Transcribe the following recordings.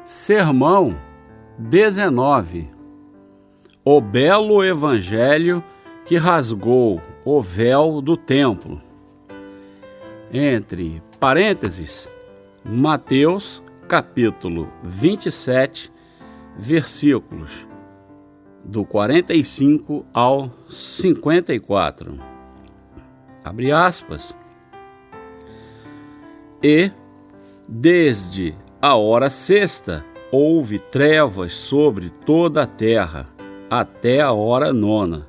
Sermão 19. O belo evangelho que rasgou o véu do templo. Entre parênteses, Mateus capítulo 27, versículos do 45 ao 54. Abre aspas. E, desde a hora sexta, houve trevas sobre toda a terra, até a hora nona.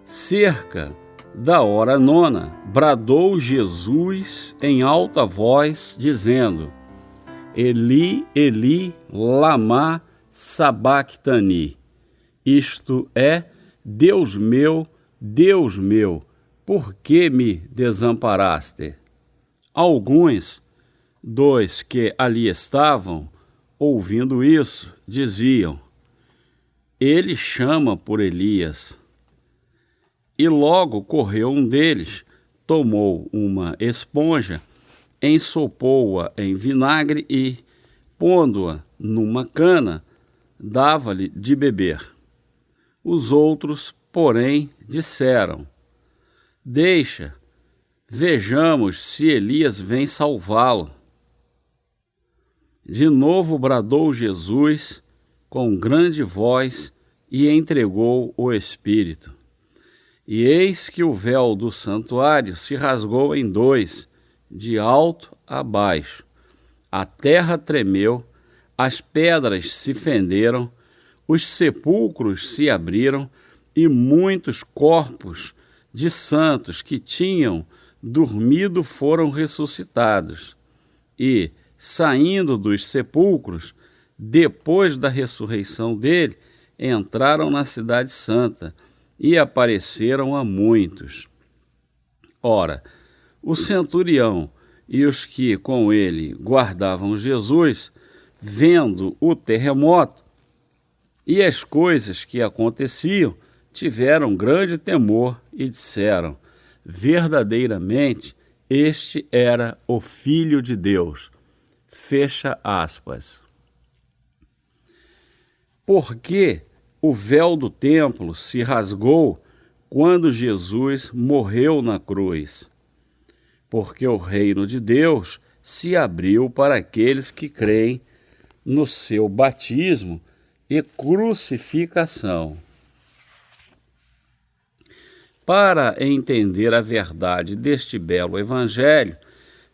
Cerca da hora nona, bradou Jesus em alta voz, dizendo: Eli, Eli, lama sabactani. Isto é, Deus meu, por que me desamparaste? Alguns dos que ali estavam, ouvindo isso, diziam: Ele chama por Elias. E logo correu um deles, tomou uma esponja, ensopou-a em vinagre e, pondo-a numa cana, dava-lhe de beber. Os outros, porém, disseram: Deixa, vejamos se Elias vem salvá-lo. De novo bradou Jesus com grande voz e entregou o Espírito. E eis que o véu do santuário se rasgou em dois, de alto a baixo. A terra tremeu, as pedras se fenderam, os sepulcros se abriram e muitos corpos de santos que tinham dormido foram ressuscitados. E, saindo dos sepulcros, depois da ressurreição dele, entraram na cidade santa e apareceram a muitos. Ora, o centurião e os que com ele guardavam Jesus, vendo o terremoto e as coisas que aconteciam, tiveram grande temor e disseram: verdadeiramente, este era o Filho de Deus. Fecha aspas. Porque o véu do templo se rasgou quando Jesus morreu na cruz? Porque o reino de Deus se abriu para aqueles que creem no seu batismo e crucificação. Para entender a verdade deste belo evangelho,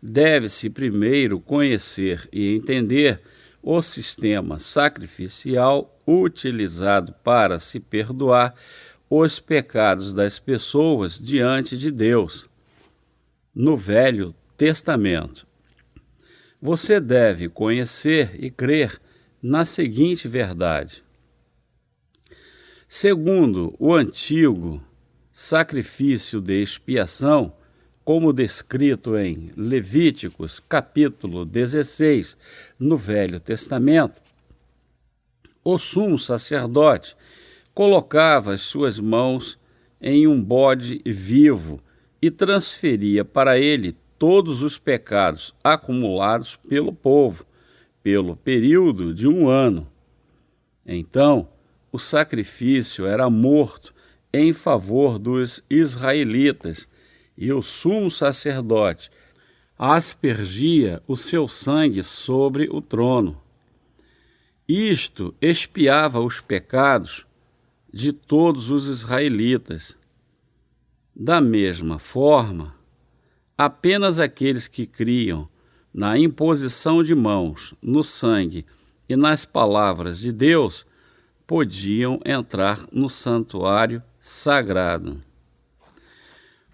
deve-se primeiro conhecer e entender o sistema sacrificial utilizado para se perdoar os pecados das pessoas diante de Deus. No Velho Testamento, você deve conhecer e crer na seguinte verdade. Segundo o antigo sacrifício de expiação, como descrito em Levíticos, capítulo 16, no Velho Testamento, o sumo sacerdote colocava as suas mãos em um bode vivo e transferia para ele todos os pecados acumulados pelo povo, pelo período de 1 ano. Então, o sacrifício era morto em favor dos israelitas, e o sumo sacerdote aspergia o seu sangue sobre o trono. Isto expiava os pecados de todos os israelitas. Da mesma forma, apenas aqueles que criam na imposição de mãos, no sangue e nas palavras de Deus podiam entrar no santuário sagrado.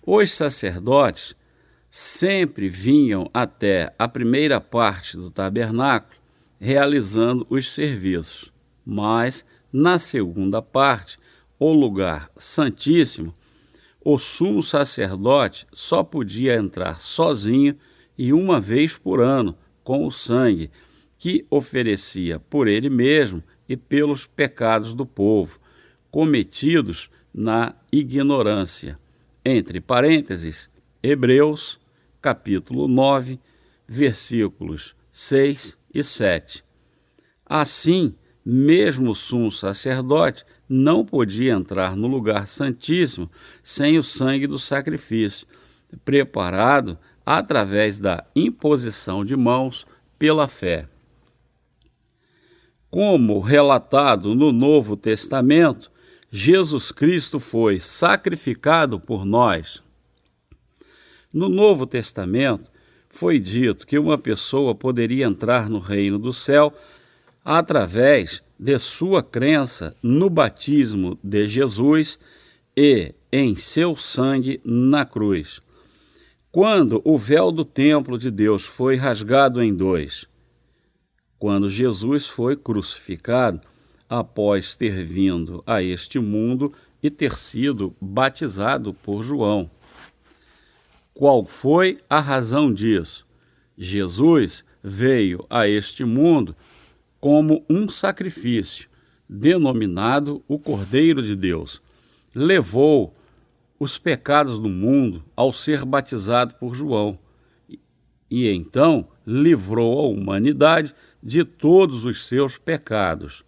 Os sacerdotes sempre vinham até a primeira parte do tabernáculo realizando os serviços, mas na segunda parte, o lugar santíssimo, o sumo sacerdote só podia entrar sozinho e uma vez por ano com o sangue que oferecia por ele mesmo e pelos pecados do povo, cometidos na ignorância. Entre parênteses, Hebreus, capítulo 9, versículos 6 e 7. Assim, mesmo o sumo sacerdote não podia entrar no lugar santíssimo sem o sangue do sacrifício, preparado através da imposição de mãos pela fé. Como relatado no Novo Testamento, Jesus Cristo foi sacrificado por nós. No Novo Testamento, foi dito que uma pessoa poderia entrar no reino do céu através de sua crença no batismo de Jesus e em seu sangue na cruz. Quando o véu do templo de Deus foi rasgado em dois, quando Jesus foi crucificado, após ter vindo a este mundo e ter sido batizado por João. Qual foi a razão disso? Jesus veio a este mundo como um sacrifício, denominado o Cordeiro de Deus. Levou os pecados do mundo ao ser batizado por João e então livrou a humanidade de todos os seus pecados.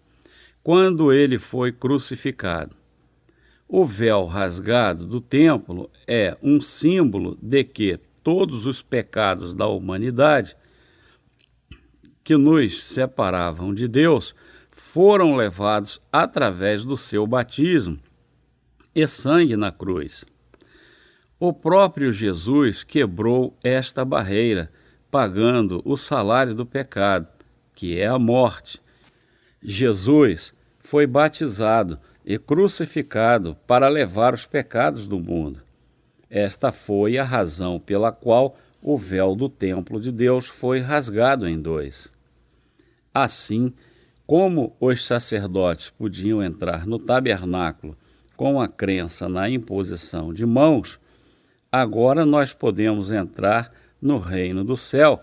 Quando ele foi crucificado, o véu rasgado do templo é um símbolo de que todos os pecados da humanidade que nos separavam de Deus foram levados através do seu batismo e sangue na cruz. O próprio Jesus quebrou esta barreira, pagando o salário do pecado, que é a morte. Jesus foi batizado e crucificado para levar os pecados do mundo. Esta foi a razão pela qual o véu do templo de Deus foi rasgado em dois. Assim, como os sacerdotes podiam entrar no tabernáculo com a crença na imposição de mãos, agora nós podemos entrar no reino do céu,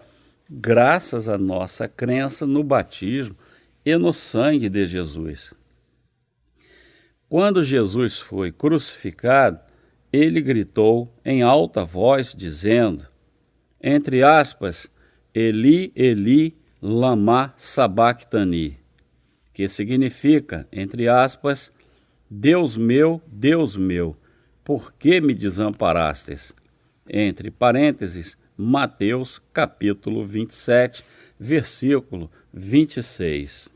graças à nossa crença no batismo e no sangue de Jesus. Quando Jesus foi crucificado, ele gritou em alta voz, dizendo, entre aspas, Eli, Eli, lama sabachthani, que significa, entre aspas, Deus meu, por que me desamparastes? Entre parênteses, Mateus capítulo 27, versículo 26.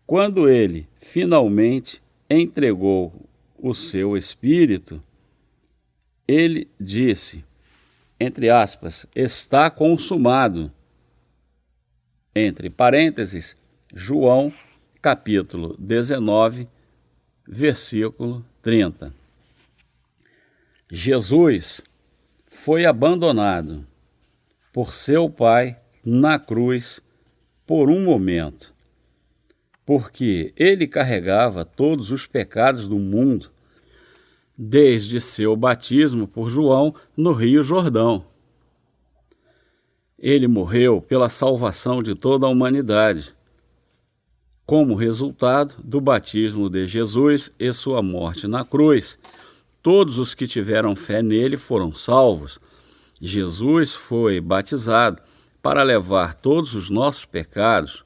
Quando ele finalmente entregou o seu espírito, ele disse, entre aspas, está consumado. Entre parênteses, João capítulo 19, versículo 30. Jesus foi abandonado por seu Pai na cruz por um momento, porque ele carregava todos os pecados do mundo desde seu batismo por João no Rio Jordão. Ele morreu pela salvação de toda a humanidade, como resultado do batismo de Jesus e sua morte na cruz. Todos os que tiveram fé nele foram salvos. Jesus foi batizado para levar todos os nossos pecados,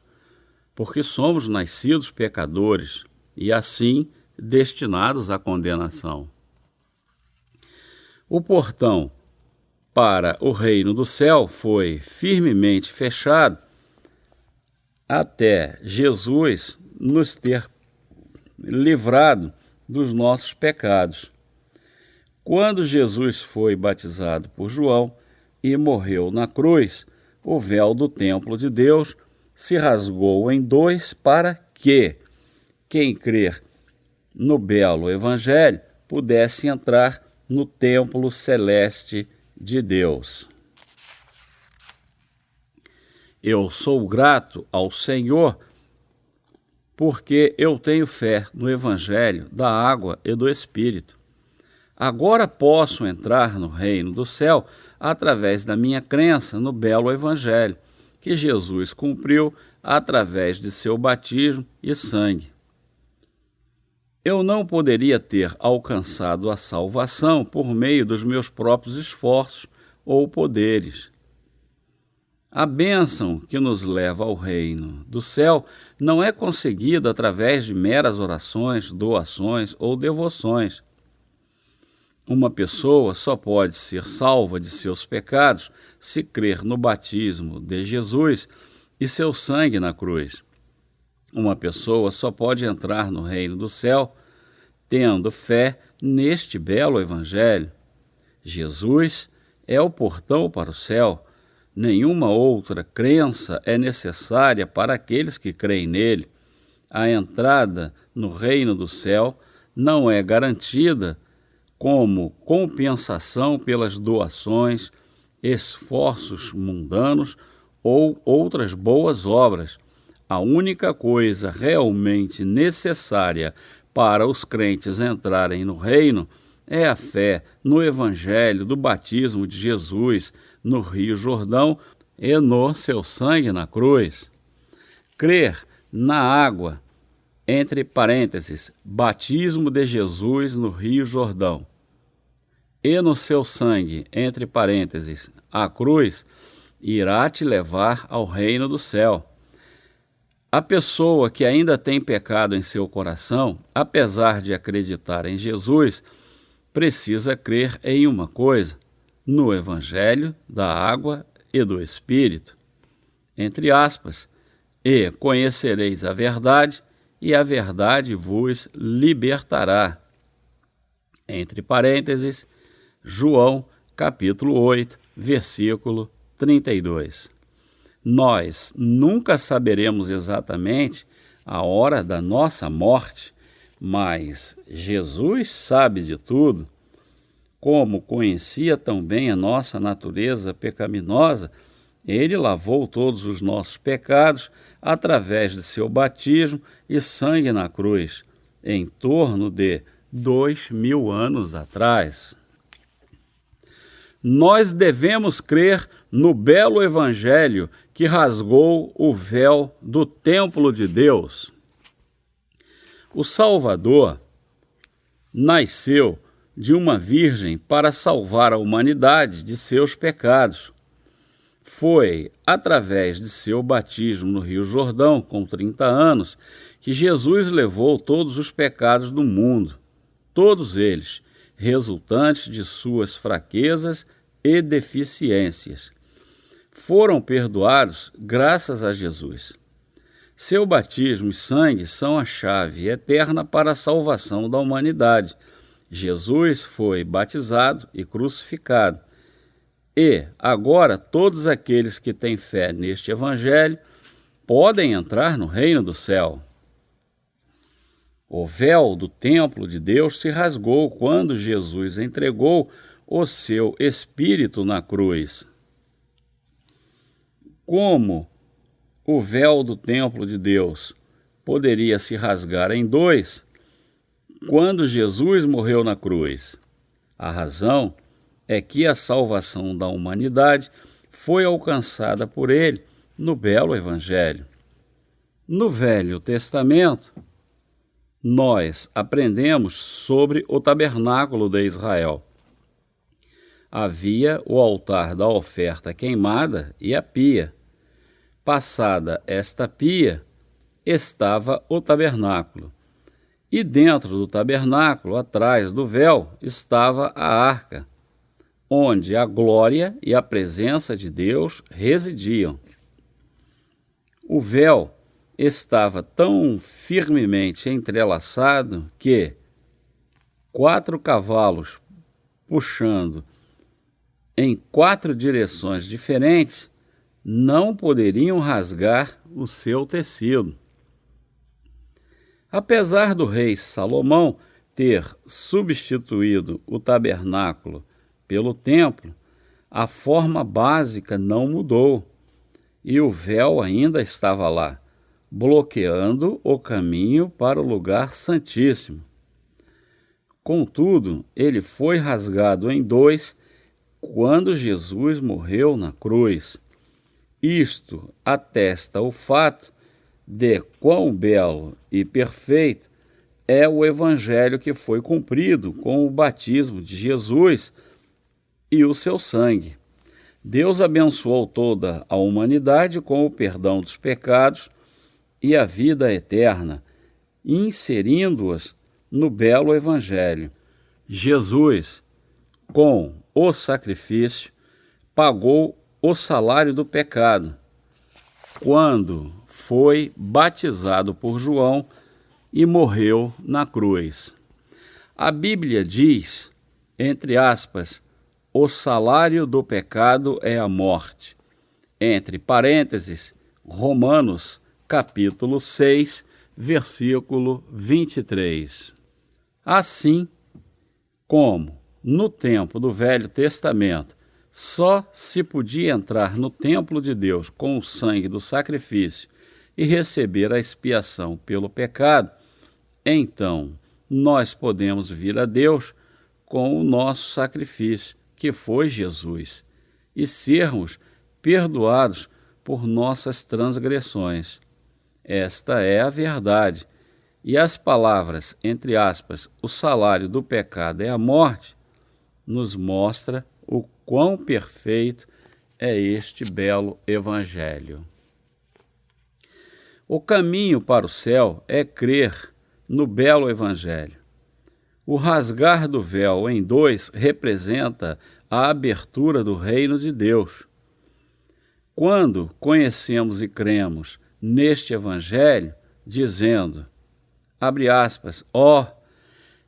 porque somos nascidos pecadores e assim destinados à condenação. O portão para o reino do céu foi firmemente fechado até Jesus nos ter livrado dos nossos pecados. Quando Jesus foi batizado por João e morreu na cruz, o véu do templo de Deus se rasgou em dois para que quem crer no belo evangelho pudesse entrar no templo celeste de Deus. Eu sou grato ao Senhor porque eu tenho fé no evangelho da água e do Espírito. Agora posso entrar no reino do céu através da minha crença no belo evangelho que Jesus cumpriu através de seu batismo e sangue. Eu não poderia ter alcançado a salvação por meio dos meus próprios esforços ou poderes. A bênção que nos leva ao reino do céu não é conseguida através de meras orações, doações ou devoções. Uma pessoa só pode ser salva de seus pecados se crer no batismo de Jesus e seu sangue na cruz. Uma pessoa só pode entrar no reino do céu tendo fé neste belo evangelho. Jesus é o portão para o céu. Nenhuma outra crença é necessária para aqueles que creem nele. A entrada no reino do céu não é garantida como compensação pelas doações, esforços mundanos ou outras boas obras. A única coisa realmente necessária para os crentes entrarem no reino é a fé no evangelho do batismo de Jesus no Rio Jordão e no seu sangue na cruz. Crer na água, entre parênteses, batismo de Jesus no Rio Jordão, e no seu sangue, entre parênteses, a cruz, irá te levar ao reino do céu. A pessoa que ainda tem pecado em seu coração, apesar de acreditar em Jesus, precisa crer em uma coisa: no evangelho da água e do Espírito. Entre aspas, e conhecereis a verdade, e a verdade vos libertará. Entre parênteses, João, capítulo 8, versículo 32. Nós nunca saberemos exatamente a hora da nossa morte, mas Jesus sabe de tudo. Como conhecia tão bem a nossa natureza pecaminosa, ele lavou todos os nossos pecados através de seu batismo e sangue na cruz, em torno de 2000 anos atrás. Nós devemos crer no belo evangelho que rasgou o véu do templo de Deus. O Salvador nasceu de uma virgem para salvar a humanidade de seus pecados. Foi através de seu batismo no Rio Jordão, com 30 anos, que Jesus levou todos os pecados do mundo, todos eles resultantes de suas fraquezas e deficiências. Foram perdoados graças a Jesus. Seu batismo e sangue são a chave eterna para a salvação da humanidade. Jesus foi batizado e crucificado. E, agora, todos aqueles que têm fé neste evangelho podem entrar no reino do céu. O véu do templo de Deus se rasgou quando Jesus entregou o seu Espírito na cruz. Como o véu do templo de Deus poderia se rasgar em dois quando Jesus morreu na cruz? A razão é que a salvação da humanidade foi alcançada por ele no belo evangelho. No Velho Testamento, nós aprendemos sobre o tabernáculo de Israel. Havia o altar da oferta queimada e a pia. Passada esta pia, estava o tabernáculo. E dentro do tabernáculo, atrás do véu, estava a arca, onde a glória e a presença de Deus residiam. O véu estava tão firmemente entrelaçado que 4 cavalos puxando em 4 direções diferentes não poderiam rasgar o seu tecido. Apesar do rei Salomão ter substituído o tabernáculo pelo templo, a forma básica não mudou e o véu ainda estava lá, bloqueando o caminho para o lugar santíssimo. Contudo, ele foi rasgado em 2 quando Jesus morreu na cruz. Isto atesta o fato de quão belo e perfeito é o evangelho que foi cumprido com o batismo de Jesus e o seu sangue. Deus abençoou toda a humanidade com o perdão dos pecados e a vida eterna, inserindo-os no belo Evangelho. Jesus, com o sacrifício, pagou o salário do pecado, quando foi batizado por João e morreu na cruz. A Bíblia diz, entre aspas, o salário do pecado é a morte. Entre parênteses, Romanos, capítulo 6, versículo 23. Assim como, no tempo do Velho Testamento, só se podia entrar no templo de Deus com o sangue do sacrifício e receber a expiação pelo pecado, então nós podemos vir a Deus com o nosso sacrifício, que foi Jesus, e sermos perdoados por nossas transgressões. Esta é a verdade. E as palavras, entre aspas, o salário do pecado é a morte, nos mostra o quão perfeito é este belo Evangelho. O caminho para o céu é crer no belo Evangelho. O rasgar do véu em dois representa a abertura do reino de Deus. Quando conhecemos e cremos neste Evangelho, dizendo, abre aspas, ó,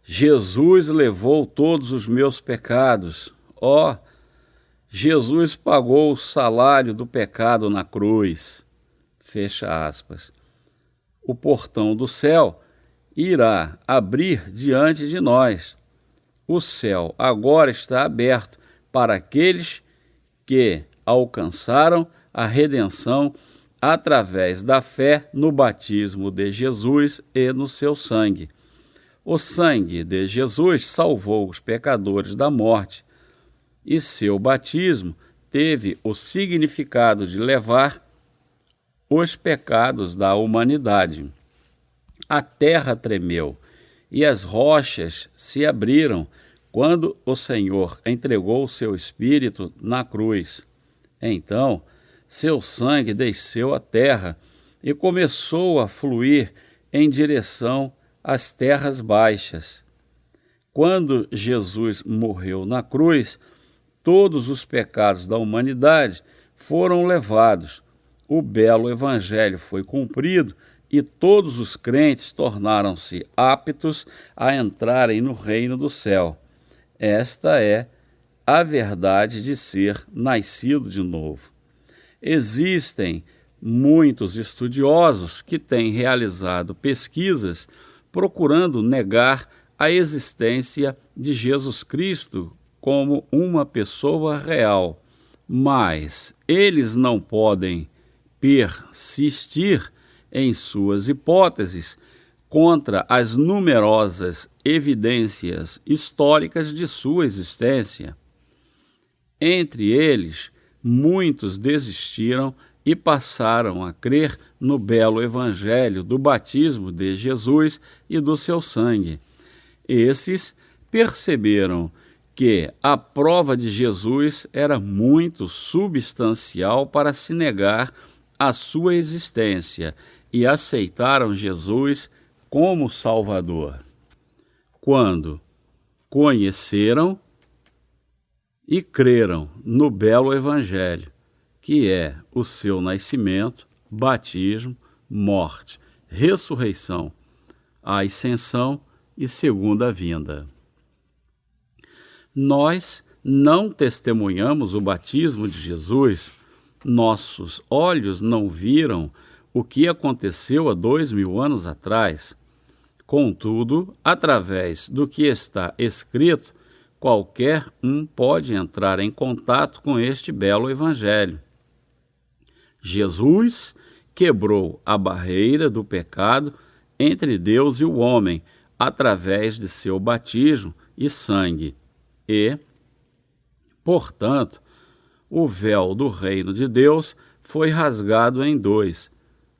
Jesus levou todos os meus pecados, ó, Jesus pagou o salário do pecado na cruz, fecha aspas. O portão do céu irá abrir diante de nós. O céu agora está aberto para aqueles que alcançaram a redenção através da fé no batismo de Jesus e no seu sangue. O sangue de Jesus salvou os pecadores da morte, e seu batismo teve o significado de levar os pecados da humanidade. A terra tremeu e as rochas se abriram quando o Senhor entregou o seu Espírito na cruz. Então, seu sangue desceu à terra e começou a fluir em direção às terras baixas. Quando Jesus morreu na cruz, todos os pecados da humanidade foram levados. O belo Evangelho foi cumprido e todos os crentes tornaram-se aptos a entrarem no reino do céu. Esta é a verdade de ser nascido de novo. Existem muitos estudiosos que têm realizado pesquisas procurando negar a existência de Jesus Cristo como uma pessoa real, mas eles não podem persistir em suas hipóteses contra as numerosas evidências históricas de sua existência. Entre eles, muitos desistiram e passaram a crer no belo Evangelho do batismo de Jesus e do seu sangue. Esses perceberam que a prova de Jesus era muito substancial para se negar a sua existência e aceitaram Jesus como Salvador. Quando conheceram e creram no belo Evangelho, que é o seu nascimento, batismo, morte, ressurreição, a ascensão e segunda vinda. Nós não testemunhamos o batismo de Jesus, nossos olhos não viram o que aconteceu há 2000 anos atrás. Contudo, através do que está escrito, qualquer um pode entrar em contato com este belo Evangelho. Jesus quebrou a barreira do pecado entre Deus e o homem através de seu batismo e sangue e, portanto, o véu do reino de Deus foi rasgado em dois,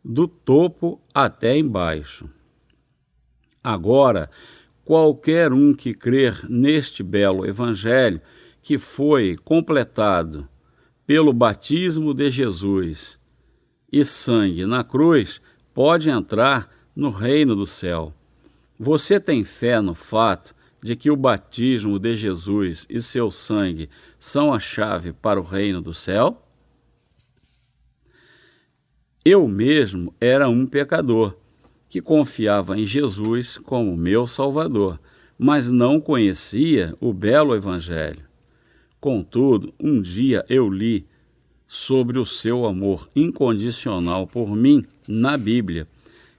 do topo até embaixo. Agora, qualquer um que crer neste belo Evangelho, que foi completado pelo batismo de Jesus e sangue na cruz, pode entrar no reino do céu. Você tem fé no fato de que o batismo de Jesus e seu sangue são a chave para o reino do céu? Eu mesmo era um pecador que confiava em Jesus como meu Salvador, mas não conhecia o belo Evangelho. Contudo, um dia eu li sobre o seu amor incondicional por mim na Bíblia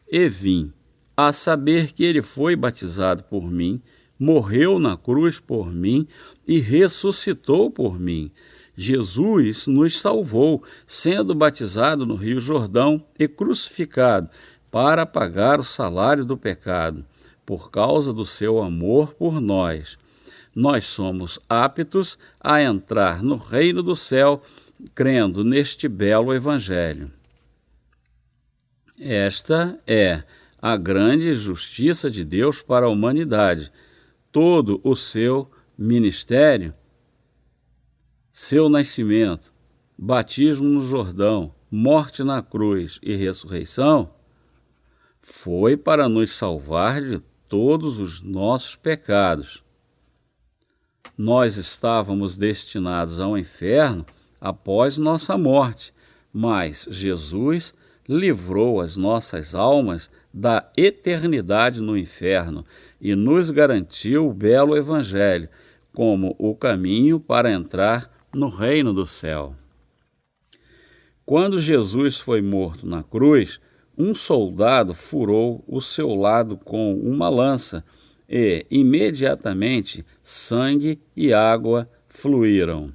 e vim a saber que ele foi batizado por mim, morreu na cruz por mim e ressuscitou por mim. Jesus nos salvou, sendo batizado no Rio Jordão e crucificado para pagar o salário do pecado, por causa do seu amor por nós. Nós somos aptos a entrar no reino do céu, crendo neste belo Evangelho. Esta é a grande justiça de Deus para a humanidade. Todo o seu ministério, seu nascimento, batismo no Jordão, morte na cruz e ressurreição, foi para nos salvar de todos os nossos pecados. Nós estávamos destinados ao inferno após nossa morte, mas Jesus livrou as nossas almas da eternidade no inferno e nos garantiu o belo Evangelho como o caminho para entrar no reino do céu. Quando Jesus foi morto na cruz, um soldado furou o seu lado com uma lança e, imediatamente, sangue e água fluíram.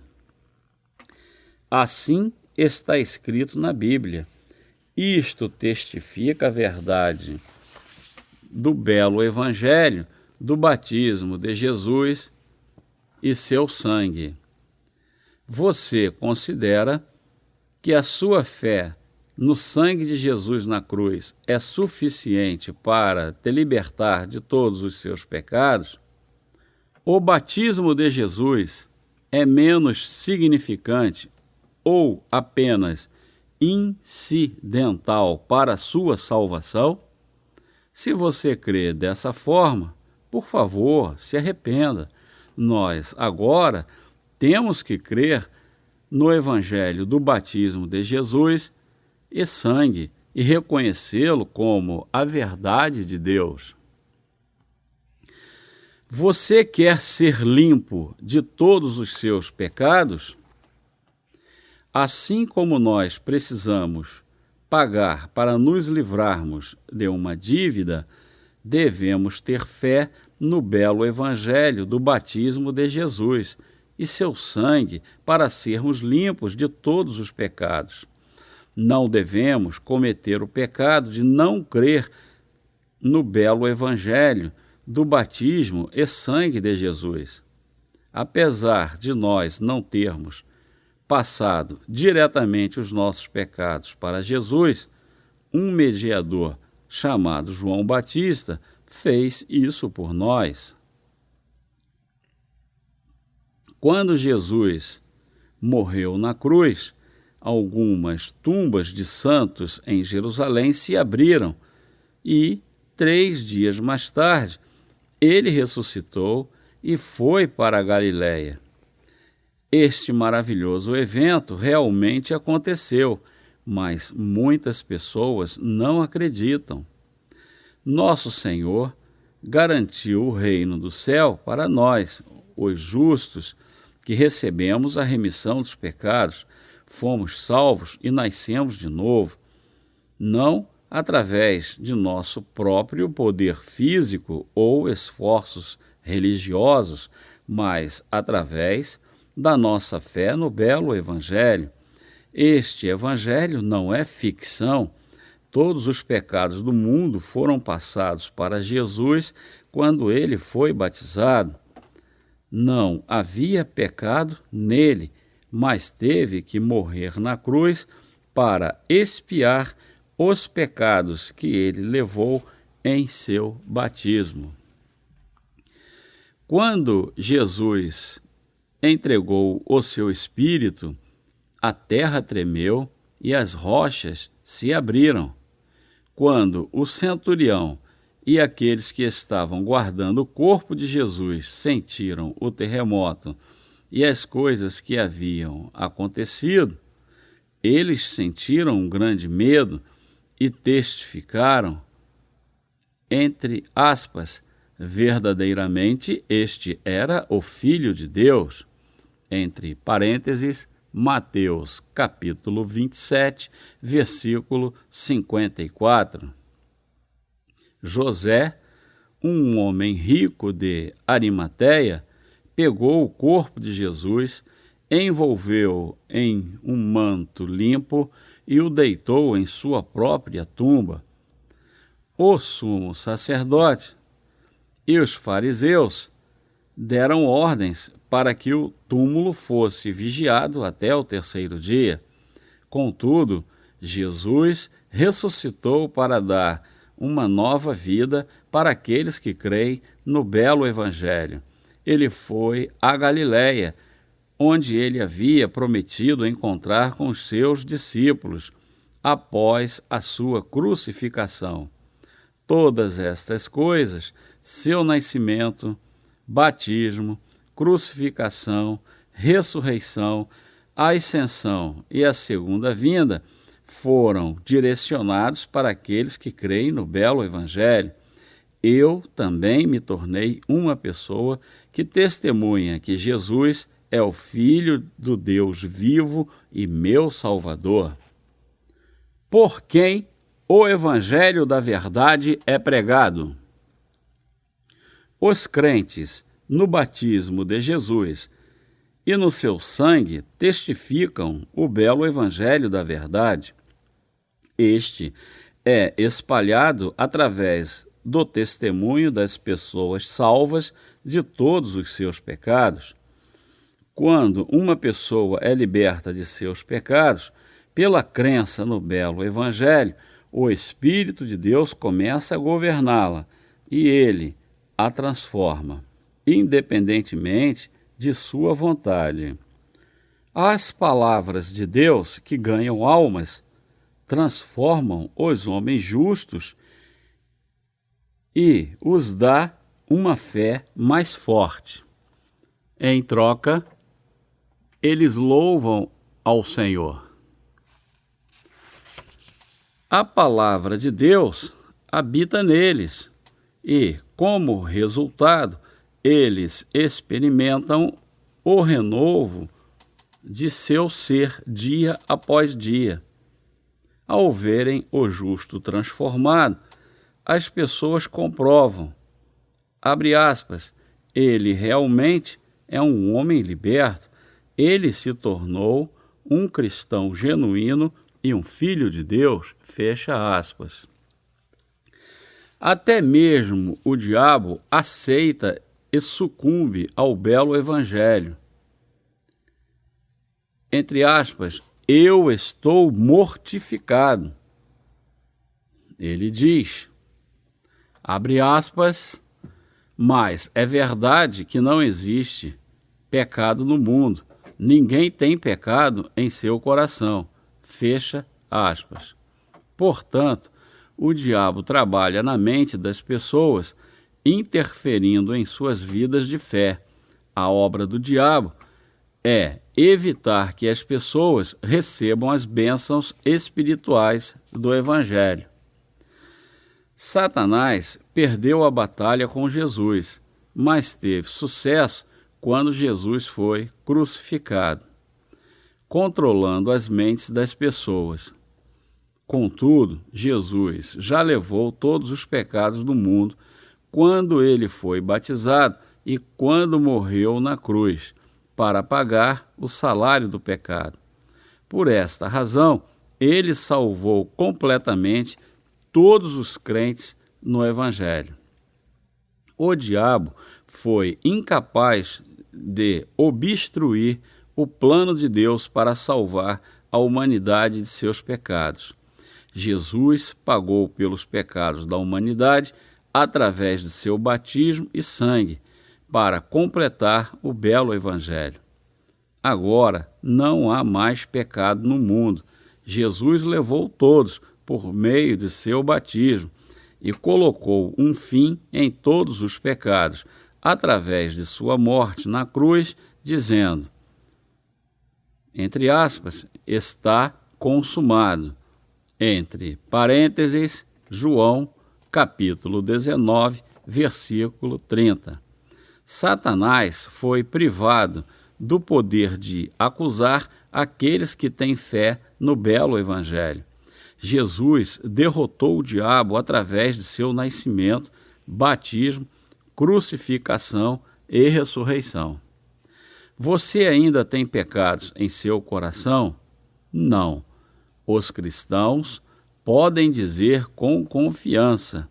Assim está escrito na Bíblia. Isto testifica a verdade do belo Evangelho, do batismo de Jesus e seu sangue. Você considera que a sua fé no sangue de Jesus na cruz é suficiente para te libertar de todos os seus pecados? O batismo de Jesus é menos significante ou apenas incidental para a sua salvação? Se você crê dessa forma, por favor, se arrependa. Nós, agora, temos que crer no Evangelho do batismo de Jesus e sangue e reconhecê-lo como a verdade de Deus. Você quer ser limpo de todos os seus pecados? Assim como nós precisamos pagar para nos livrarmos de uma dívida, devemos ter fé no belo Evangelho do batismo de Jesus e seu sangue para sermos limpos de todos os pecados. Não devemos cometer o pecado de não crer no belo Evangelho do batismo e sangue de Jesus. Apesar de nós não termos passado diretamente os nossos pecados para Jesus, um mediador chamado João Batista fez isso por nós. Quando Jesus morreu na cruz, algumas tumbas de santos em Jerusalém se abriram e, 3 dias mais tarde, ele ressuscitou e foi para a Galiléia. Este maravilhoso evento realmente aconteceu, mas muitas pessoas não acreditam. Nosso Senhor garantiu o reino do céu para nós, os justos, que recebemos a remissão dos pecados, fomos salvos e nascemos de novo, não através de nosso próprio poder físico ou esforços religiosos, mas através da nossa fé no belo Evangelho. Este Evangelho não é ficção. Todos os pecados do mundo foram passados para Jesus quando ele foi batizado. Não havia pecado nele, mas teve que morrer na cruz para expiar os pecados que ele levou em seu batismo. Quando Jesus entregou o seu espírito a terra tremeu e as rochas se abriram. Quando o centurião e aqueles que estavam guardando o corpo de Jesus sentiram o terremoto e as coisas que haviam acontecido, eles sentiram um grande medo e testificaram, entre aspas, verdadeiramente este era o Filho de Deus, entre parênteses, Mateus capítulo 27, versículo 54. José, um homem rico de Arimateia, pegou o corpo de Jesus, envolveu-o em um manto limpo e o deitou em sua própria tumba. O sumo sacerdote e os fariseus deram ordens para que o túmulo fosse vigiado até o terceiro dia. Contudo, Jesus ressuscitou para dar uma nova vida para aqueles que creem no belo Evangelho. Ele foi a Galiléia, onde ele havia prometido encontrar com os seus discípulos após a sua crucificação. Todas estas coisas, seu nascimento, batismo, crucificação, ressurreição, ascensão e a segunda vinda, foram direcionados para aqueles que creem no belo Evangelho. Eu também me tornei uma pessoa que testemunha que Jesus é o Filho do Deus vivo e meu Salvador. Por quem o Evangelho da Verdade é pregado? Os crentes no batismo de Jesus e no seu sangue testificam o belo Evangelho da Verdade. Este é espalhado através do testemunho das pessoas salvas de todos os seus pecados. Quando uma pessoa é liberta de seus pecados, pela crença no belo Evangelho, o Espírito de Deus começa a governá-la e ele a transforma, independentemente de sua vontade. As palavras de Deus que ganham almas transformam os homens justos e os dá uma fé mais forte. Em troca, eles louvam ao Senhor. A palavra de Deus habita neles e, como resultado, eles experimentam o renovo de seu ser dia após dia. Ao verem o justo transformado, as pessoas comprovam, abre aspas, ele realmente é um homem liberto, ele se tornou um cristão genuíno e um filho de Deus, fecha aspas. Até mesmo o diabo aceita e sucumbe ao belo Evangelho. Entre aspas, eu estou mortificado. Ele diz, abre aspas, mas é verdade que não existe pecado no mundo. Ninguém tem pecado em seu coração. Fecha aspas. Portanto, o diabo trabalha na mente das pessoas, interferindo em suas vidas de fé. A obra do diabo é evitar que as pessoas recebam as bênçãos espirituais do Evangelho. Satanás perdeu a batalha com Jesus, mas teve sucesso quando Jesus foi crucificado, controlando as mentes das pessoas. Contudo, Jesus já levou todos os pecados do mundo quando ele foi batizado e quando morreu na cruz, para pagar o salário do pecado. Por esta razão, ele salvou completamente todos os crentes no Evangelho. O diabo foi incapaz de obstruir o plano de Deus para salvar a humanidade de seus pecados. Jesus pagou pelos pecados da humanidade através de seu batismo e sangue, para completar o belo Evangelho. Agora não há mais pecado no mundo. Jesus levou todos por meio de seu batismo e colocou um fim em todos os pecados, através de sua morte na cruz, dizendo, entre aspas, está consumado. Entre parênteses, João, capítulo 19, versículo 30. Satanás foi privado do poder de acusar aqueles que têm fé no belo Evangelho. Jesus derrotou o diabo através de seu nascimento, batismo, crucificação e ressurreição. Você ainda tem pecados em seu coração? Não. Os cristãos podem dizer com confiança,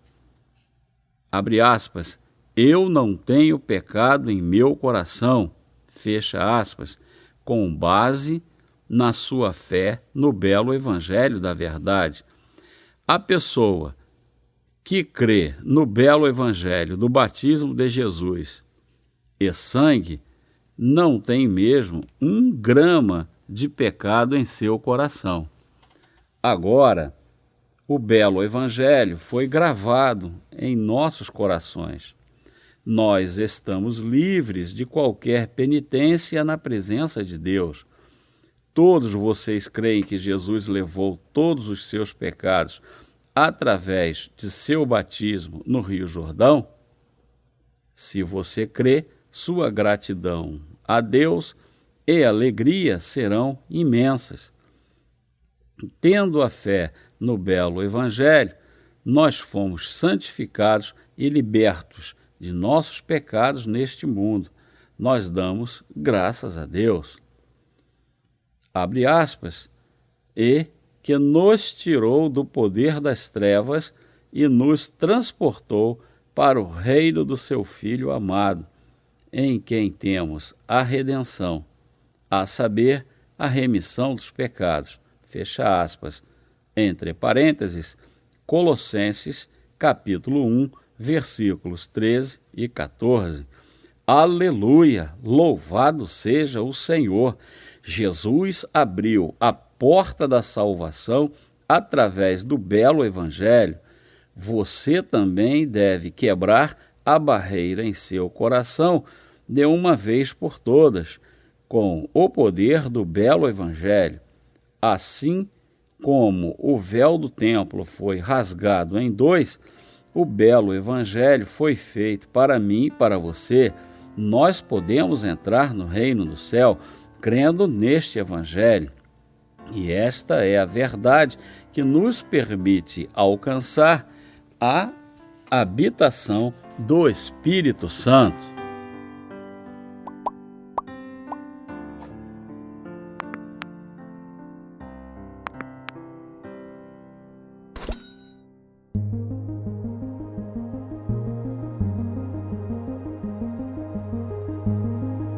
abre aspas, eu não tenho pecado em meu coração, fecha aspas, com base na sua fé no belo Evangelho da verdade. A pessoa que crê no belo Evangelho do batismo de Jesus e sangue não tem mesmo 1 grama de pecado em seu coração. Agora, o belo Evangelho foi gravado em nossos corações. Nós estamos livres de qualquer penitência na presença de Deus. Todos vocês creem que Jesus levou todos os seus pecados através de seu batismo no Rio Jordão? Se você crê, sua gratidão a Deus e alegria serão imensas. Tendo a fé no belo Evangelho, nós fomos santificados e libertos de nossos pecados neste mundo. Nós damos graças a Deus. Abre aspas, e que nos tirou do poder das trevas e nos transportou para o reino do seu Filho amado, em quem temos a redenção, a saber, a remissão dos pecados, fecha aspas, entre parênteses, Colossenses, capítulo 1, versículos 13 e 14. Aleluia! Louvado seja o Senhor! Jesus abriu a porta da salvação através do belo Evangelho. Você também deve quebrar a barreira em seu coração de uma vez por todas, com o poder do belo Evangelho. Assim como o véu do templo foi rasgado em 2, o belo Evangelho foi feito para mim e para você. Nós podemos entrar no reino do céu crendo neste Evangelho. E esta é a verdade que nos permite alcançar a habitação do Espírito Santo.